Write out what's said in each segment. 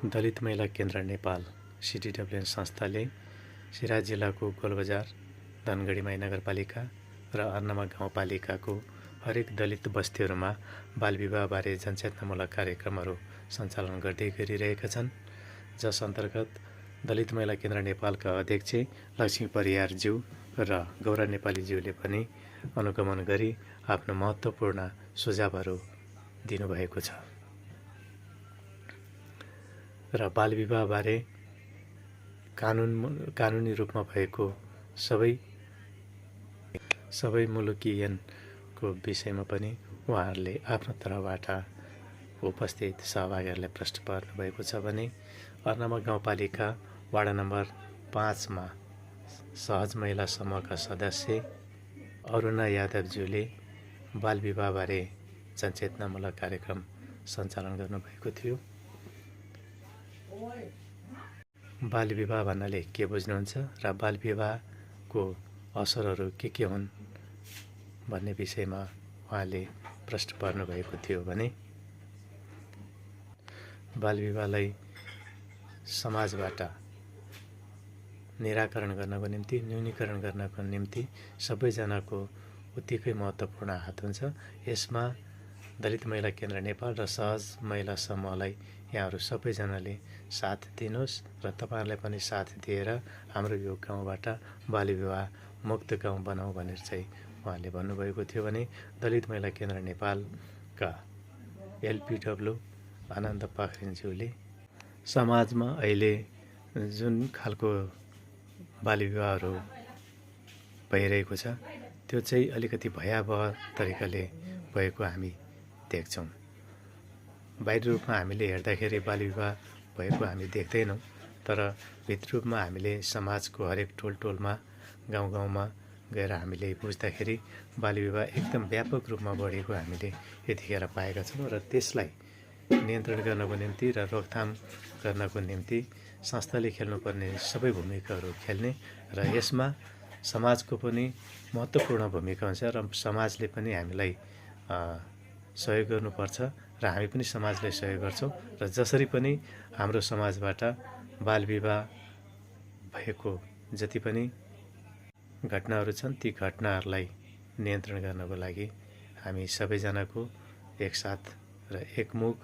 दलित महिला केन्द्र नेपाल CDWN संस्थाले सिराहा जिल्लाको गोलबजार, धनगढी माई नगरपालिका र अर्नमा गाउँपालिकाको हरेक दलित बस्तीहरूमा बालविवाहबारे जनचेतनामूलक कार्यक्रमहरू सञ्चालन गर्दै गरिरहेका छन्, जस अन्तर्गत दलित महिला केन्द्र नेपालका अध्यक्ष लक्ष्मी परियारज्यू र गौरा नेपालीज्यूले पनि अनुगमन गरी आफ्नो महत्त्वपूर्ण सुझावहरू दिनुभएको छ र बालविवाहबारे कानुनी रूपमा भएको सबै मुलुकियनको विषयमा पनि उहाँहरूले आफ्नो तर्फबाट उपस्थित सहभागीहरूलाई प्रश्न पार्नुभएको छ भने अर्नमा गाउँपालिका वार्ड नम्बर 5 मा सहज महिला समूहका सदस्य अरुणा यादवज्यूले बालविवाहबारे जनचेतनामूलक कार्यक्रम सञ्चालन गर्नुभएको थियो। बालविवाह भन्नाले के बुझ्नुहुन्छ र बालविवाहको असरहरू के हुन् भन्ने विषयमा उहाँले प्रश्न पार्नुभएको थियो भने बालविवाहलाई समाजबाट निराकरण गर्नको निम्ति, न्यूनीकरण गर्नको निम्ति सबैजनाको उत्तिकै महत्त्वपूर्ण हात हुन्छ। यसमा दलित महिला केन्द्र नेपाल र सहज महिला समूहलाई यहाँहरू सबैजनाले साथ दिनुहोस् र तपाईँहरूलाई पनि साथ दिएर हाम्रो यो गाउँबाट बालविवाह मुक्त गाउँ बनाऊ भनेर चाहिँ उहाँले भन्नुभएको थियो भने दलित महिला केन्द्र नेपालका LPW आनन्द पाखरिनज्यूले समाजमा अहिले जुन खालको बालविवाहहरू भइरहेको छ त्यो चाहिँ अलिकति भयावह तरिकाले भएको हामी देख्छौँ। बाहिर रूपमा हामीले हेर्दाखेरि बालविवाह भएको हामी देख्दैनौँ, तर भित्र रूपमा हामीले समाजको हरेक टोलटोलमा गाउँगाउँमा गएर हामीले बुझ्दाखेरि बालविवाह एकदम व्यापक रूपमा बढेको हामीले यतिखेर पाएका छौँ र त्यसलाई नियन्त्रण गर्नको निम्ति र रोकथाम गर्नको निम्ति संस्थाले खेल्नुपर्ने सबै भूमिकाहरू खेल्ने र यसमा समाजको पनि महत्त्वपूर्ण भूमिका हुन्छ र समाजले पनि हामीलाई सहयोग गर्नुपर्छ र हामी पनि समाजलाई सहयोग गर्छौँ र जसरी पनि हाम्रो समाजबाट बालविवाह भएको जति पनि घटनाहरू छन् ती घटनाहरूलाई नियन्त्रण गर्नको लागि हामी सबैजनाको एकसाथ र एकमुख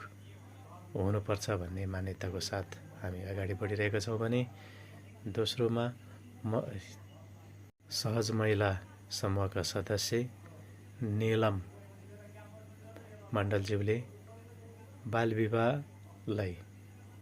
हुनुपर्छ भन्ने मान्यताको साथ हामी अगाडि बढिरहेका छौँ भने दोस्रोमा सहज महिला समूहका सदस्य नीलम मण्डलज्यूले बालविवाहलाई